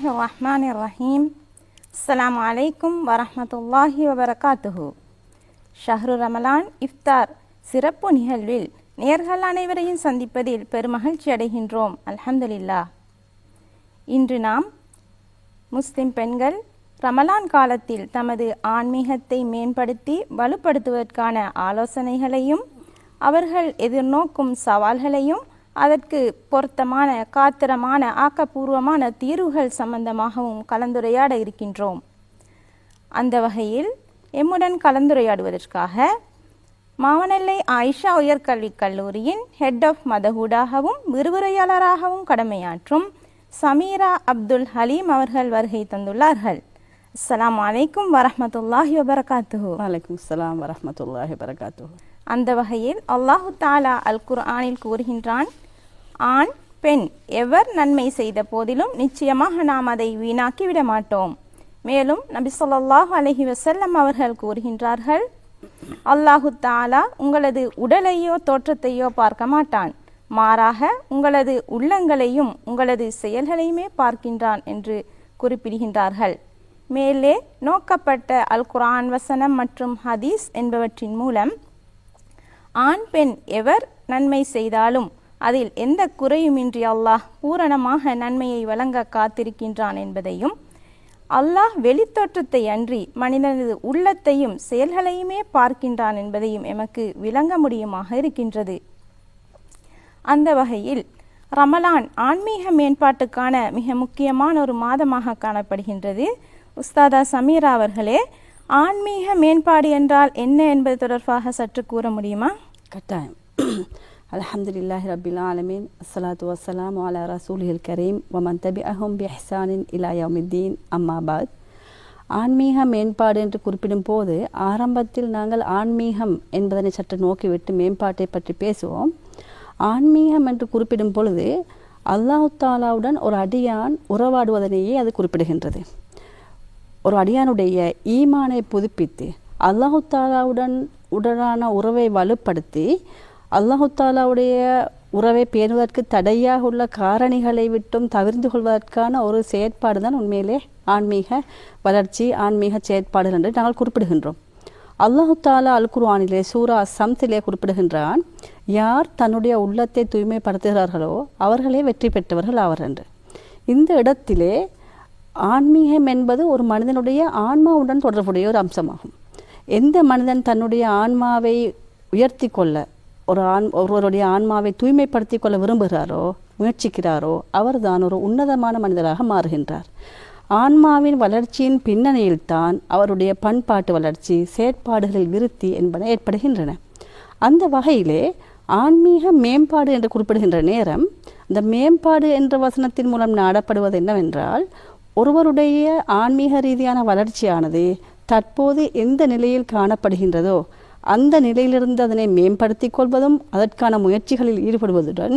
பிஸ்மில்லாஹிர்ரஹ்மானிர்ரஹீம். அஸ்ஸலாமு அலைக்கும் வரஹ்மத்துல்லாஹி வபரகாத்துஹு. ஷஹ்ரு ரமலான் இஃப்தார் சிறப்பு நிகழ்வில் நேர்கள் அனைவரையும் சந்திப்பதில் பெருமகிழ்ச்சி அடைகின்றோம். அல்ஹம்துலில்லாஹ். இன்று நாம் முஸ்லிம் பெண்கள் ரமலான் காலத்தில் தமது ஆன்மீகத்தை மேம்படுத்தி வலுப்படுத்துவதற்கான ஆலோசனைகளையும் அவர்கள் எதிர்நோக்கும் சவால்களையும் அதற்கு பொருத்தமான காத்திரமான ஆக்கப்பூர்வமான தீர்வுகள் சம்பந்தமாகவும் கலந்துரையாட இருக்கின்றோம். அந்த வகையில் எம்முடன் கலந்துரையாடுவதற்காக மாவனெல்லை ஆயிஷா உயர்கல்விக் கல்லூரியின் ஹெட் ஆஃப் மதஹூடாகவும் விரிவுரையாளராகவும் கடமையாற்றும் சமீரா அப்துல் ஹலீம் அவர்கள் வருகை தந்துள்ளார்கள். அஸ்ஸலாமு அலைக்கும் வரஹ்மத்துல்லாஹி வபரகாத்துஹு. வலைக்கும் அஸ்ஸலாம் வரஹ்மத்துல்லாஹி வபரகாத்துஹு. அந்த வகையில் அல்லாஹு தாலா அல் குர்ஆனில் கூறுகின்றான், ஆண் பெண் எவர் நன்மை செய்த போதிலும் நிச்சயமாக நாம் அதை வீணாக்கி விட மாட்டோம். மேலும் நபி ஸல்லல்லாஹு அலைஹி வஸல்லம் அவர்கள் கூறுகின்றார்கள், அல்லாஹு தாலா உங்களது உடலையோ தோற்றத்தையோ பார்க்க மாட்டான், மாறாக உங்களது உள்ளங்களையும் உங்களது செயல்களையுமே பார்க்கின்றான் என்று குறிப்பிடுகின்றார்கள். மேலே நோக்கப்பட்ட அல் குர்ஆன் வசனம் மற்றும் ஹதீஸ் என்பவற்றின் மூலம் ஆண் பெண் எவர் நன்மை செய்தாலும் அதில் எந்த குறையுமின்றி அல்லாஹ் பூரணமாக நன்மையை வழங்க காத்திருக்கின்றான் என்பதையும், அல்லாஹ் வெளித்தோற்றத்தை அன்றி மனிதனது உள்ளத்தையும் செயல்களையுமே பார்க்கின்றான் என்பதையும் எமக்கு விளங்க முடியுமாக இருக்கின்றது. அந்த வகையில் ரமலான் ஆன்மீக மேம்பாட்டுக்கான மிக முக்கியமான ஒரு மாதமாக காணப்படுகின்றது. உஸ்தாதா சமீரா அவர்களே, ஆன்மீக மேம்பாடு என்றால் என்ன என்பது தொடர்பாக சற்று கூற முடியுமா? கட்டாயம். அல்ஹம்துலில்லாஹி ரப்பில் ஆலமீன், அஸ்ஸலாத்து வஸ்ஸலாமு அலா ரசூலில் கரீம் வமன் தபிஅஹும் பிஹ்சானின் இலா யௌமித்தீன், அம்மா பாத். ஆன்மீக மேம்பாடு என்று குறிப்பிடும் போது ஆரம்பத்தில் நாங்கள் ஆன்மீகம் என்பதனை சற்று நோக்கிவிட்டு மேம்பாட்டை பற்றி பேசுவோம். ஆன்மீகம் என்று குறிப்பிடும் பொழுது அல்லாஹு தாலாவுடன் ஒரு அடியான் உறவாடுவதனையே அது குறிப்பிடுகின்றது. ஒரு அடியானுடைய ஈமானை புதுப்பித்து அல்லாஹு தாலாவுடன் உடனான உறவை வலுப்படுத்தி அல்லாஹு தாலாவுடைய உறவை பேணுவதற்கு தடையாக உள்ள காரணிகளை விட்டும் தவிர்த்து கொள்வதற்கான ஒரு செயற்பாடு தான் உண்மையிலே ஆன்மீக வளர்ச்சி, ஆன்மீக செயற்பாடுகள் என்று நாங்கள் குறிப்பிடுகின்றோம். அல்லாஹு தாலா அல் குர்ஆனிலே சூரா சம்ஸிலே குறிப்பிடுகின்றான், யார் தன்னுடைய உள்ளத்தை தூய்மைப்படுத்துகிறார்களோ அவர்களே வெற்றி பெற்றவர்கள் ஆவர் என்று. இந்த இடத்திலே ஆன்மீகம் என்பது ஒரு மனிதனுடைய ஆன்மாவுடன் தொடர்புடைய ஒரு அம்சமாகும். எந்த மனிதன் தன்னுடைய ஆன்மாவை உயர்த்தி கொள்ள, ஒருவருடைய ஆன்மாவை தூய்மைப்படுத்தி கொள்ள விரும்புகிறாரோ, முயற்சிக்கிறாரோ, அவர்தான் ஒரு உன்னதமான மனிதராக மாறுகின்றார். ஆன்மாவின் வளர்ச்சியின் பின்னணியில்தான் அவருடைய பண்பாட்டு வளர்ச்சி, செயற்பாடுகளில் விருத்தி என்பன ஏற்படுகின்றன. அந்த வகையிலே ஆன்மீக மேம்பாடு என்று குறிப்பிடுகின்ற நேரம், இந்த மேம்பாடு என்ற வசனத்தின் மூலம் நாடப்படுவது என்னவென்றால், ஒருவருடைய ஆன்மீக ரீதியான வளர்ச்சியானது தற்போது எந்த நிலையில் காணப்படுகின்றதோ அந்த நிலையிலிருந்து அதனை மேம்படுத்தி கொள்வதும் அதற்கான முயற்சிகளில் ஈடுபடுவதுடன்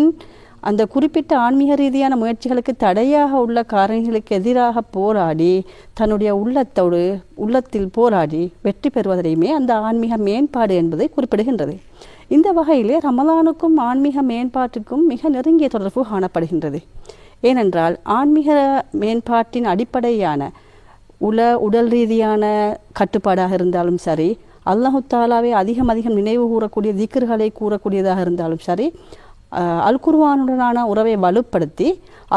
அந்த குறிப்பிட்ட ஆன்மீக ரீதியான முயற்சிகளுக்கு தடையாக உள்ள காரணிகளுக்கு எதிராக போராடி தன்னுடைய உள்ளத்தில் போராடி வெற்றி பெறுவதையுமே அந்த ஆன்மீக மேம்பாடு என்பதை குறிப்பிடுகின்றது. இந்த வகையிலே ரமலானுக்கும் ஆன்மீக மேம்பாட்டுக்கும் மிக நெருங்கிய தொடர்பு காணப்படுகின்றது. ஏனென்றால் ஆன்மீக மேம்பாட்டின் அடிப்படையான உடல் ரீதியான கட்டுப்பாடாக இருந்தாலும் சரி, அல்லாஹு தாலாவை அதிகம் நினைவு கூறக்கூடிய திக்ர்களை கூறக்கூடியதாக இருந்தாலும் சரி, அல் குர்ஆனுடனான உறவை வலுப்படுத்தி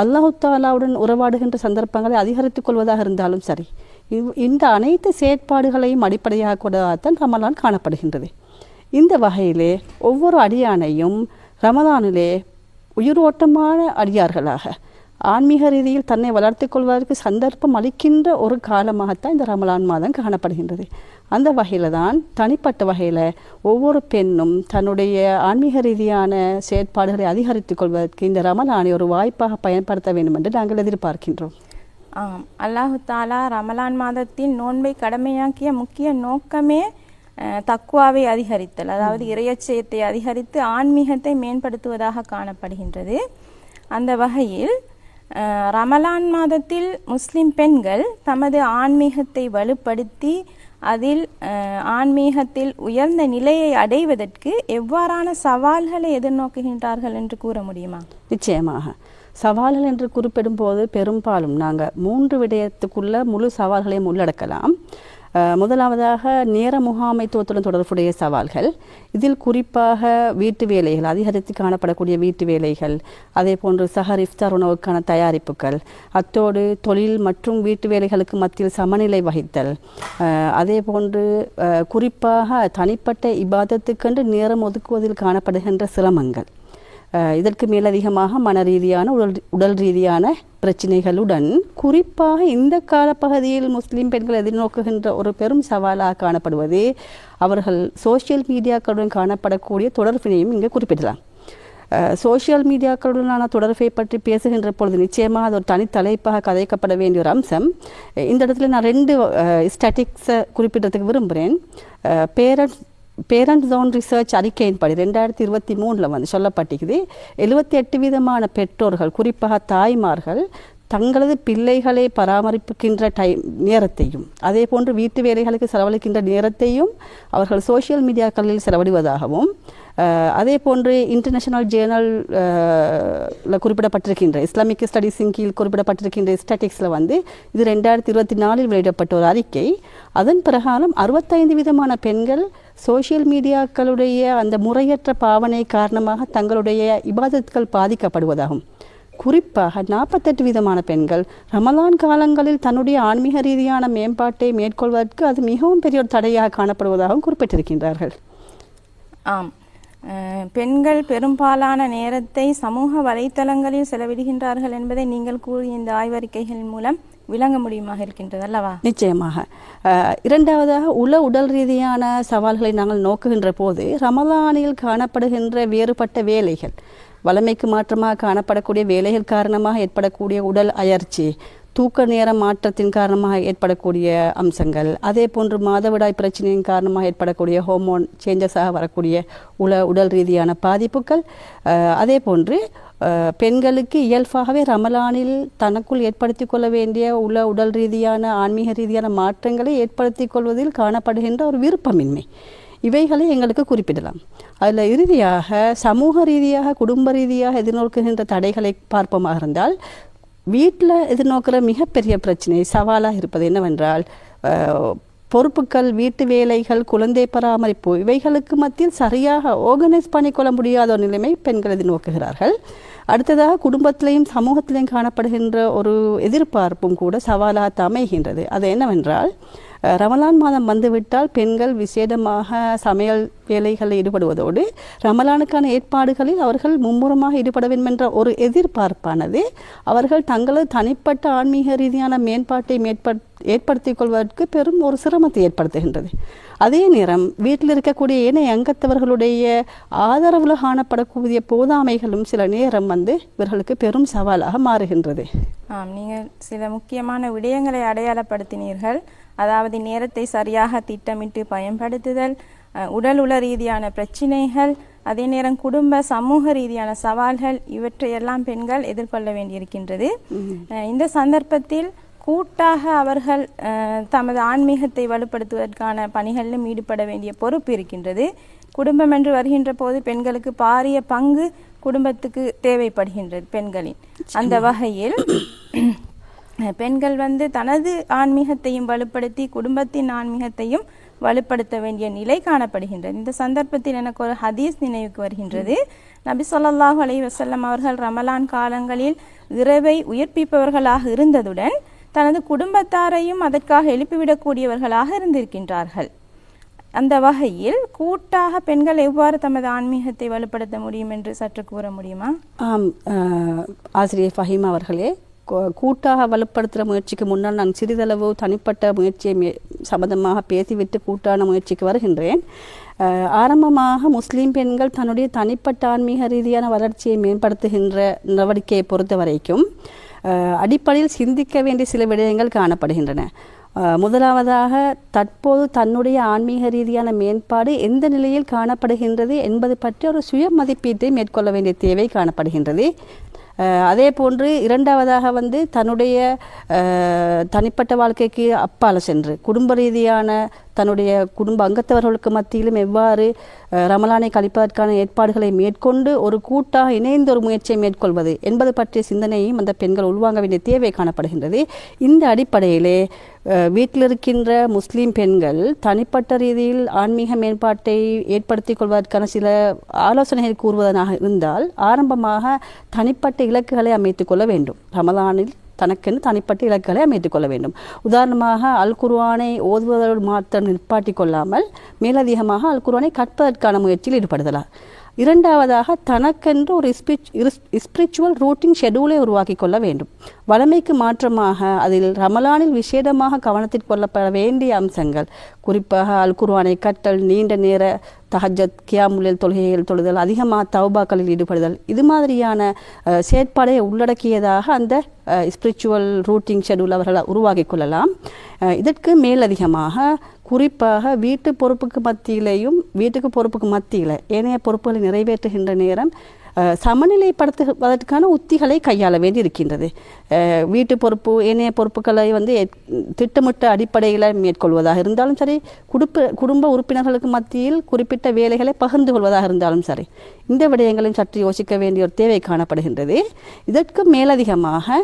அல்லாஹு தாலாவுடன் உறவாடுகின்ற சந்தர்ப்பங்களை அதிகரித்துக் கொள்வதாக இருந்தாலும் சரி, இந்த அனைத்து செயற்பாடுகளையும் அடிப்படையாக கொண்டதாகத்தான் ரமலான் காணப்படுகின்றது. இந்த வகையிலே ஒவ்வொரு அடியானையும் ரமலானிலே உயிரோட்டமான அடியார்களாக ஆன்மீக ரீதியில் தன்னை வளர்த்து கொள்வதற்கு சந்தர்ப்பம் அளிக்கின்ற ஒரு காலமாகத்தான் இந்த ரமலான் மாதம் காணப்படுகின்றது. அந்த வகையில் தான் தனிப்பட்ட வகையில் ஒவ்வொரு பெண்ணும் தன்னுடைய ஆன்மீக ரீதியான செயற்பாடுகளை அதிகரித்துக் கொள்வதற்கு இந்த ரமலானை ஒரு வாய்ப்பாக பயன்படுத்த வேண்டும் என்று நாங்கள் எதிர்பார்க்கின்றோம். அல்லாஹு தாலா ரமலான் மாதத்தின் நோன்பை கடமையாக்கிய முக்கிய நோக்கமே தக்வாவை அதிகரித்தல், அதாவது இறையச்சயத்தை அதிகரித்து ஆன்மீகத்தை மேம்படுத்துவதாக காணப்படுகின்றது. அந்த வகையில் ரமலான் மாதத்தில் முஸ்லிம் பெண்கள் தமது ஆன்மீகத்தை வலுப்படுத்தி அதில் ஆன்மீகத்தில் உயர்ந்த நிலையை அடைவதற்கு எவ்வாறான சவால்களை எதிர்நோக்குகின்றார்கள் என்று கூற முடியுமா? நிச்சயமாக. சவால்கள் என்று குறிப்பிடும் போது பெரும்பாலும் நாங்கள் 3 விடயத்துக்குள்ள முழு சவால்களையும் உள்ளடக்கலாம். முதலாவதாக நேர முகாமைத்துவத்துடன் தொடர்புடைய சவால்கள். இதில் குறிப்பாக வீட்டு வேலைகள், அதிகரித்து காணப்படக்கூடிய வீட்டு வேலைகள், அதே போன்று சஹர் இஃப்தார் உணவுக்கான தயாரிப்புகள், அத்தோடு தொழில் மற்றும் வீட்டு வேலைகளுக்கு மத்தியில் சமநிலை வகித்தல், அதே போன்று குறிப்பாக தனிப்பட்ட இபாதத்துக்கென்று நேரம் ஒதுக்குவதில் காணப்படுகின்ற சிரமங்கள், இதற்கு மேலதிகமாக மன ரீதியான உடல் ரீதியான பிரச்சனைகளுடன் குறிப்பாக இந்த காலப்பகுதியில் முஸ்லீம் பெண்கள் எதிர்நோக்குகின்ற ஒரு பெரும் சவாலாக காணப்படுவது அவர்கள் சோசியல் மீடியாக்களுடன் காணப்படக்கூடிய தொடர்பினையும் இங்கே குறிப்பிடலாம். சோசியல் மீடியாக்களுடனான தொடர்பை பற்றி பேசுகின்ற பொழுது நிச்சயமாக அது ஒரு தனித்தலைப்பாக கதைக்கப்பட வேண்டிய ஒரு அம்சம். இந்த இடத்துல நான் 2 ஸ்டாட்டிக்ஸை குறிப்பிடுறதுக்கு விரும்புகிறேன். பேரண்ட் ஜோன் ரிசர்ச் அறிக்கையின்படி 2023 வந்து சொல்லப்பட்டிருக்குது, 78% பெற்றோர்கள் குறிப்பாக தாய்மார்கள் தங்களது பிள்ளைகளை பராமரிப்புகின்ற நேரத்தையும் அதே போன்று வீட்டு வேலைகளுக்கு செலவழிக்கின்ற நேரத்தையும் அவர்கள் சோசியல் மீடியாக்களில் செலவிடுவதாகவும், அதே போன்று இன்டர்நேஷனல் ஜேர்னல் குறிப்பிடப்பட்டிருக்கின்ற இஸ்லாமிக் ஸ்டடீஸின் கீழ் குறிப்பிடப்பட்டிருக்கின்ற ஸ்டாட்டிக்ஸில் வந்து இது 2024 வெளியிடப்பட்ட ஒரு அறிக்கை. அதன் பிரகாரம் 65% பெண்கள் சோசியல் மீடியாக்களுடைய அந்த முறையற்ற பாவனை காரணமாக தங்களுடைய இபாதத்துகள் பாதிக்கப்படுவதாகும். குறிப்பாக 48% பெண்கள் ரமலான் காலங்களில் தன்னுடைய ஆன்மீக ரீதியான மேம்பாட்டை மேற்கொள்வதற்கு அது மிகவும் பெரிய ஒரு தடையாக காணப்படுவதாகவும் குறிப்பிட்டிருக்கின்றார்கள். ஆம், பெண்கள் பெரும்பாலான நேரத்தை சமூக வலைத்தளங்களில் செலவிடுகின்றார்கள் என்பதை நீங்கள் கூறிய இந்த ஆய்வறிக்கைகளின் மூலம் விளங்க முடியுமாக இருக்கின்றது அல்லவா? நிச்சயமாக. இரண்டாவதாக உடல் ரீதியான சவால்களை நாங்கள் நோக்குகின்ற போது ரமலானில் காணப்படுகின்ற வேறுபட்ட வேலைகள், வளமைக்கு மாற்றமாக காணப்படக்கூடிய வேலைகள் காரணமாக ஏற்படக்கூடிய உடல் அயற்சி, தூக்க நேர மாற்றத்தின் காரணமாக ஏற்படக்கூடிய அம்சங்கள், அதே போன்று மாதவிடாய் பிரச்சனையின் காரணமாக ஏற்படக்கூடிய ஹோமோன் சேஞ்சஸாக வரக்கூடிய உடல் ரீதியான பாதிப்புகள், அதே போன்று பெண்களுக்கு இயல்பாகவே ரமலானில் தனக்குள் ஏற்படுத்தி கொள்ள வேண்டிய உடல் ரீதியான ஆன்மீக ரீதியான மாற்றங்களை ஏற்படுத்தி கொள்வதில் காணப்படுகின்ற ஒரு விருப்பமின்மை, இவைகளை எங்களுக்கு குறிப்பிடலாம். அதில் இறுதியாக சமூக ரீதியாக குடும்ப ரீதியாக எதிர்நோக்குகின்ற தடைகளை பார்ப்போமாக இருந்தால், வீட்டில் எதிர்நோக்கிற மிகப்பெரிய பிரச்சனை சவாலாக இருப்பது என்னவென்றால் பொறுப்புகள், வீட்டு வேலைகள், குழந்தை பராமரிப்பு, இவைகளுக்கு மத்தியில் சரியாக ஆர்கனைஸ் பண்ணிக்கொள்ள முடியாத ஒரு நிலைமை பெண்கள் எதிர்நோக்குகிறார்கள். அடுத்ததாக குடும்பத்திலையும் சமூகத்திலையும் காணப்படுகின்ற ஒரு எதிர்பார்ப்பும் கூட சவாலாக அமைகின்றது. அது என்னவென்றால், ரமலான் மாதம் வந்துவிட்டால் பெண்கள் விசேடமாக சமையல் வேலைகளில் ஈடுபடுவதோடு ரமலானுக்கான ஏற்பாடுகளில் அவர்கள் மும்முரமாக ஈடுபட வேண்டும் என்ற ஒரு எதிர்பார்ப்பானது அவர்கள் தங்களது தனிப்பட்ட ஆன்மீக ரீதியான மேம்பாட்டை ஏற்படுத்திக் கொள்வதற்கு பெரும் ஒரு சிரமத்தை ஏற்படுத்துகின்றது. அதே நேரம் வீட்டில் இருக்கக்கூடிய ஏனைய அங்கத்தவர்களுடைய ஆதரவில் காணப்படக்கூடிய போதாமைகளும் சில நேரம் இவர்களுக்கு பெரும் சவாலாக மாறுகின்றது. நீங்கள் சில முக்கியமான விடயங்களை அடையாளப்படுத்தினீர்கள். அதாவது நேரத்தை சரியாக திட்டமிட்டு பயன்படுத்துதல், உடல் ரீதியான பிரச்சினைகள், அதே நேரம் குடும்ப சமூக ரீதியான சவால்கள், இவற்றையெல்லாம் பெண்கள் எதிர்கொள்ள வேண்டியிருக்கின்றது. இந்த சந்தர்ப்பத்தில் கூட்டாக அவர்கள் தமது ஆன்மீகத்தை வலுப்படுத்துவதற்கான பணிகளிலும் ஈடுபட வேண்டிய பொறுப்பு இருக்கின்றது. குடும்பம் என்று வருகின்ற போது பெண்களுக்கு பாரிய பங்கு குடும்பத்துக்கு தேவைப்படுகின்றது பெண்களின். அந்த வகையில் பெண்கள் தனது ஆன்மீகத்தையும் வலுப்படுத்தி குடும்பத்தின் ஆன்மீகத்தையும் வலுப்படுத்த வேண்டிய நிலை காணப்படுகின்றது. இந்த சந்தர்ப்பத்தில் எனக்கு ஒரு ஹதீஸ் நினைவுக்கு வருகின்றது. நபி ஸல்லல்லாஹு அலைஹி வஸல்லம் அவர்கள் ரமலான் காலங்களில் இரவை உயிர்ப்பிப்பவர்களாக இருந்ததுடன் தனது குடும்பத்தாரையும் அதற்காக எழுப்பிவிடக்கூடியவர்களாக இருந்திருக்கின்றார்கள். அந்த வகையில் கூட்டாக பெண்கள் எவ்வாறு தமது ஆன்மீகத்தை வலுப்படுத்த முடியும் என்று சற்று கூற முடியுமா? ஆசிரியர் ஃபஹீமா அவர்களே, கூட்டாக வலுப்படுத்துகிற முயற்சிக்கு முன்னால் நான் சிறிதளவு தனிப்பட்ட முயற்சியை சம்பந்தமாக பேசிவிட்டு கூட்டான முயற்சிக்கு வருகின்றேன். ஆரம்பமாக முஸ்லீம் பெண்கள் தன்னுடைய தனிப்பட்ட ஆன்மீக ரீதியான வளர்ச்சியை மேம்படுத்துகின்ற நடவடிக்கையை பொறுத்த வரைக்கும் அடிப்படையில் சிந்திக்க வேண்டிய சில விடயங்கள் காணப்படுகின்றன. முதலாவதாக, தற்போது தன்னுடைய ஆன்மீக ரீதியான மேம்பாடு எந்த நிலையில் காணப்படுகின்றது என்பது பற்றி ஒரு சுய மதிப்பீட்டை மேற்கொள்ள வேண்டிய தேவை காணப்படுகின்றது. அதே போன்று இரண்டாவதாக தன்னுடைய தனிப்பட்ட வாழ்க்கைக்கு அப்பால் சென்று குடும்ப ரீதியான தன்னுடைய குடும்ப அங்கத்தவர்களுக்கு மத்தியிலும் எவ்வாறு ரமலானை கழிப்பதற்கான ஏற்பாடுகளை மேற்கொண்டு ஒரு கூட்டாக இணைந்த ஒரு முயற்சியை மேற்கொள்வது என்பது பற்றிய சிந்தனையும் அந்த பெண்கள் உள்வாங்க வேண்டிய தேவை காணப்படுகின்றது. இந்த அடிப்படையிலே வீட்டில் இருக்கின்ற முஸ்லீம் பெண்கள் தனிப்பட்ட ரீதியில் ஆன்மீக மேம்பாட்டை ஏற்படுத்திக் கொள்வதற்கான சில ஆலோசனைகள் கூறுவதனாக இருந்தால் ஆரம்பமாக தனிப்பட்ட இலக்குகளை அமைத்துக் கொள்ள வேண்டும். ரமலானில் தனக்கென்று தனிப்பட்ட இலக்குகளை அமைத்துக் கொள்ள வேண்டும். உதாரணமாக அல் குர்ஆனை ஓதுவதோடு மாத்திரம் நிற்பாட்டிக் கொள்ளாமல் மேலதிகமாக அல் குர்ஆனை கற்பதற்கான முயற்சியில் ஈடுபடுதலாம். இரண்டாவதாக தனக்கென்று ஒரு ஸ்பிரிச்சுவல் ரூட்டிங் ஷெடியூலை உருவாக்கி கொள்ள வேண்டும். வளமைக்கு மாற்றமாக அதில் ரமலானில் விசேடமாக கவனத்தில் கொள்ளப்பட வேண்டிய அம்சங்கள், குறிப்பாக அல் குர்ஆனை கற்றல், நீண்ட நேர தஹஜத், கியாமுல் தொழுகைகள் தொழுதல், அதிகமாக தௌபாக்களில் ஈடுபடுதல், இது மாதிரியான செயற்பாடை உள்ளடக்கியதாக அந்த ஸ்பிரிச்சுவல் ரூட்டிங் ஷெடியூல் அவர்கள் உருவாக்கி கொள்ளலாம். இதற்கு மேலதிகமாக குறிப்பாக வீட்டு பொறுப்புக்கு மத்தியில் ஏனைய பொறுப்புகளை நிறைவேற்றுகின்ற நேரம் சமநிலைப்படுத்துவதற்கான உத்திகளை கையாள வேண்டி இருக்கின்றது. வீட்டு பொறுப்பு ஏனைய பொறுப்புகளை திட்டமிட்ட அடிப்படையில் மேற்கொள்வதாக இருந்தாலும் சரி, குடும்ப உறுப்பினர்களுக்கு மத்தியில் குறிப்பிட்ட வேலைகளை பகிர்ந்து கொள்வதாக இருந்தாலும் சரி, இந்த விடயங்களையும் சற்று யோசிக்க வேண்டிய ஒரு தேவை காணப்படுகின்றது. இதற்கு மேலதிகமாக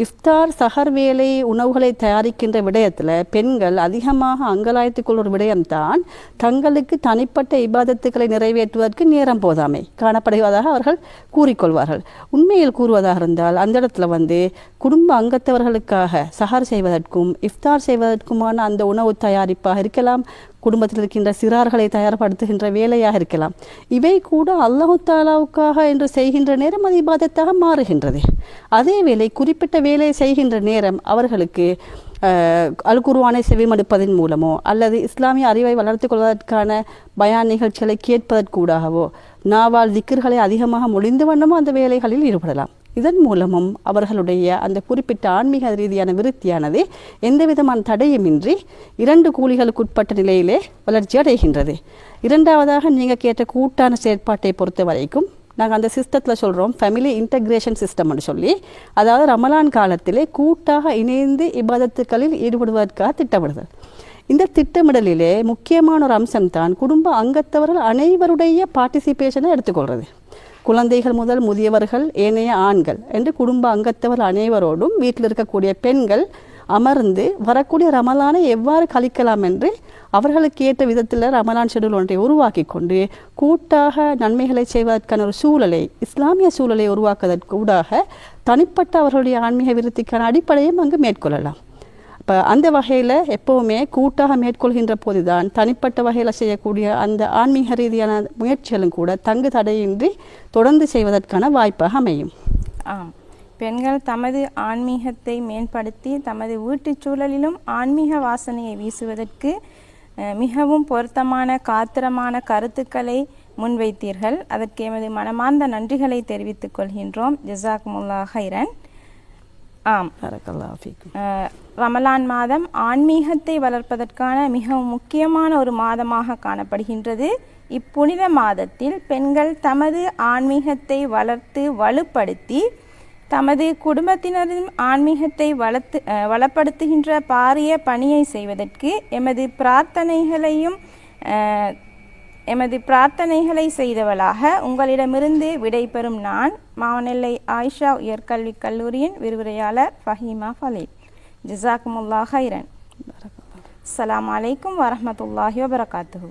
இஃப்தார் சஹர் வேலை உணவுகளை தயாரிக்கின்ற விடயத்தில் பெண்கள் அதிகமாக அங்கலாய்த்துக் கொள்ளும் விடயம்தான் தங்களுக்கு தனிப்பட்ட இபாதத்துக்களை நிறைவேற்றுவதற்கு நேரம் போதாமை காணப்படுவதாக அவர்கள் கூறிக்கொள்வார்கள். உண்மையில் கூறுவதாக இருந்தால் அந்த இடத்துல குடும்ப அங்கத்தவர்களுக்காக சஹர் செய்வதற்கும் இஃப்தார் செய்வதற்குமான அந்த உணவு தயாரிப்பாக இருக்கலாம், குடும்பத்தில் இருக்கின்ற சிறார்களை தயார்படுத்துகின்ற வேலையாக இருக்கலாம். இவை கூட அல்லாஹு தாலாவுக்காக என்று செய்கின்ற நேரம் அது இபாதத்தாக மாறுகின்றது. அதே வேளை குறிப்பிட்ட வேலையை செய்கின்ற நேரம் அவர்களுக்கு அல் குர்ஆனை செவிமடுப்பதன் மூலமோ அல்லது இஸ்லாமிய அறிவை வளர்த்து கொள்வதற்கான பயான் நிகழ்ச்சிகளை கேட்பதற்கூடாகவோ நாவால் திக்ர்களை அதிகமாக மொழிந்து வண்ணமோ அந்த வேலைகளில் ஈடுபடலாம். இதன் மூலமும் அவர்களுடைய அந்த குறிப்பிட்ட ஆன்மீக ரீதியான விருத்தியானது எந்த விதமான தடையுமின்றி 2 கூலிகளுக்கு உட்பட்ட நிலையிலே வளர்ச்சி அடைகின்றது. இரண்டாவதாக நீங்கள் கேட்ட கூட்டான செயற்பாட்டை பொறுத்த வரைக்கும் நாங்கள் அந்த சிஸ்டத்தில் சொல்கிறோம் ஃபேமிலி இன்டகிரேஷன் சிஸ்டம்னு சொல்லி, அதாவது ரமலான் காலத்திலே கூட்டாக இணைந்து இபாதத்துக்களில் ஈடுபடுவதற்காக திட்டமிடுதல். இந்த திட்டமிடலிலே முக்கியமான ஒரு அம்சம்தான் குடும்ப அங்கத்தவர்கள் அனைவருடைய பார்ட்டிசிபேஷனை எடுத்துக்கொள்வது. குழந்தைகள் முதல் முதியவர்கள், ஏனைய ஆண்கள் என்று குடும்ப அங்கத்தவர் அனைவரோடும் வீட்டில் இருக்கக்கூடிய பெண்கள் அமர்ந்து வரக்கூடிய ரமலானை எவ்வாறு கழிக்கலாம் என்று அவர்களுக்கு ஏற்ற விதத்தில் ரமலான் ஷெடியூல் ஒன்றை உருவாக்கி கொண்டு கூட்டாக நன்மைகளை செய்வதற்கான ஒரு சூழலை, இஸ்லாமிய சூழலை உருவாக்குவதற்கு ஊடாக தனிப்பட்ட அவர்களுடைய ஆன்மீக விருத்திக்கான அடிப்படையும் அங்கு மேற்கொள்ளலாம். இப்போ அந்த வகையில் எப்போவுமே கூட்டாக மேற்கொள்கின்ற போதுதான் தனிப்பட்ட வகையில் செய்யக்கூடிய அந்த ஆன்மீக ரீதியான முயற்சிகளும் கூட தங்கு தடையின்றி தொடர்ந்து செய்வதற்கான வாய்ப்பாக அமையும். பெண்கள் தமது ஆன்மீகத்தை மேம்படுத்தி தமது வீட்டுச் சூழலிலும் ஆன்மீக வாசனையை வீசுவதற்கு மிகவும் பொருத்தமான காத்திரமான கருத்துக்களை முன்வைத்தீர்கள். அதற்கு எமது மனமார்ந்த நன்றிகளை தெரிவித்துக் கொள்கின்றோம். ஜஸாக்குமுல்லாஹ் ஹைரன். ரமலான் மாதம் ஆன்மீகத்தை வளர்ப்பதற்கான மிகவும் முக்கியமான ஒரு மாதமாக காணப்படுகின்றது. இப்புனித மாதத்தில் பெண்கள் தமது ஆன்மீகத்தை வளர்த்து வலுப்படுத்தி தமது குடும்பத்தினரின் ஆன்மீகத்தை வளப்படுத்துகின்ற பாரிய பணியை செய்வதற்கு எமது பிரார்த்தனைகளை செய்தவளாக உங்களிடமிருந்து விடைபெறும் நான் மாவனெல்லை ஆயிஷா உயர்கல்விக் கல்லூரியின் விரிவுரையாளர் ஃபஹீமா ஃபலீல். ஜஸாக்குமுல்லாஹ் ஹைரன். அஸ்ஸலாமு அலைக்கும் வரஹ்மத்துல்லாஹி வபரகாத்துஹு.